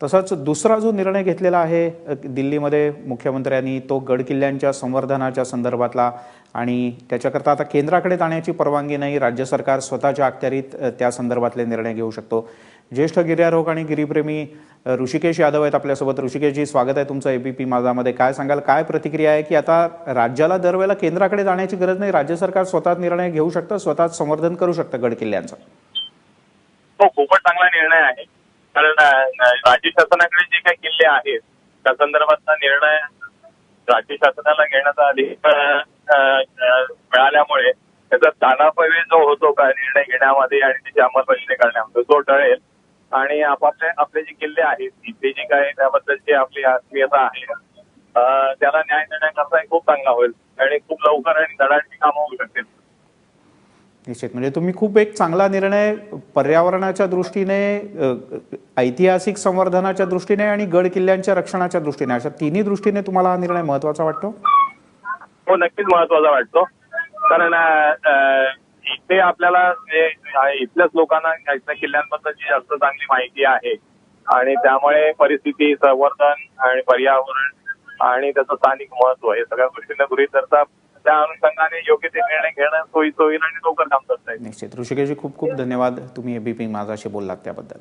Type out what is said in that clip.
तसंच दुसरा जो निर्णय घेतलेला आहे दिल्लीमध्ये मुख्यमंत्र्यांनी, तो गड किल्ल्यांच्या संवर्धनाच्या संदर्भातला, आणि त्याच्याकरता आता केंद्राकडे जाण्याची परवानगी नाही, राज्य सरकार स्वतःच्या अखत्यारीत त्या संदर्भातले निर्णय घेऊ शकतो. ज्येष्ठ गिर्यारोहक आणि गिरीप्रेमी ऋषिकेश यादव आहेत आपल्यासोबत. ऋषिकेशजी, स्वागत आहे तुमचं एबीपी माझामध्ये. काय सांगाल, काय प्रतिक्रिया आहे की आता राज्याला दरवेळेला केंद्राकडे जाण्याची गरज नाही, राज्य सरकार स्वतःच निर्णय घेऊ शकतं, स्वतःच संवर्धन करू शकतं गड किल्ल्यांचं? तो खूपच चांगला निर्णय आहे. कारण राज्य शासनाकडे जे काही किल्ले आहेत त्या संदर्भातला निर्णय राज्य शासनाला घेण्याचा अधिकार मिळाल्यामुळे त्याचा तानापवे जो होतो का निर्णय घेण्यामध्ये आणि त्याची अंमलबजावणी करण्यामध्ये तो टळेल. आणि आपले जे किल्ले आहेत इथली जी काही त्याबद्दलची आपली आत्मीयता आहे त्याला न्याय देण्याकरता खूप चांगला होईल आणि खूप लवकर आणि धडाडीची कामं होऊ शकतील. निश्चित. म्हणजे तुम्ही खूप एक चांगला निर्णय पर्यावरणाच्या दृष्टीने, ऐतिहासिक संवर्धनाच्या दृष्टीने आणि गड किल्ल्यांच्या रक्षणाच्या दृष्टीने, अशा तिन्ही दृष्टीने तुम्हाला हा निर्णय महत्वाचा वाटतो? हो, नक्कीच महत्वाचा वाटतो. कारण इथे आपल्याला इथल्याच लोकांना इथल्या किल्ल्यांबद्दलची जास्त चांगली माहिती आहे आणि त्यामुळे परिस्थिती, संवर्धन आणि पर्यावरण आणि त्याचं स्थानिक महत्व हे सगळ्या गोष्टींना गृहीत धरता त्या अनुषंगाने योग्य ते निर्णय घेणं सोयीचं होईल आणि लवकर काम करता येईल. निश्चित. ऋषिकेशजी, खूप खूप धन्यवाद, तुम्ही एबीपी माझाशी बोललात त्याबद्दल.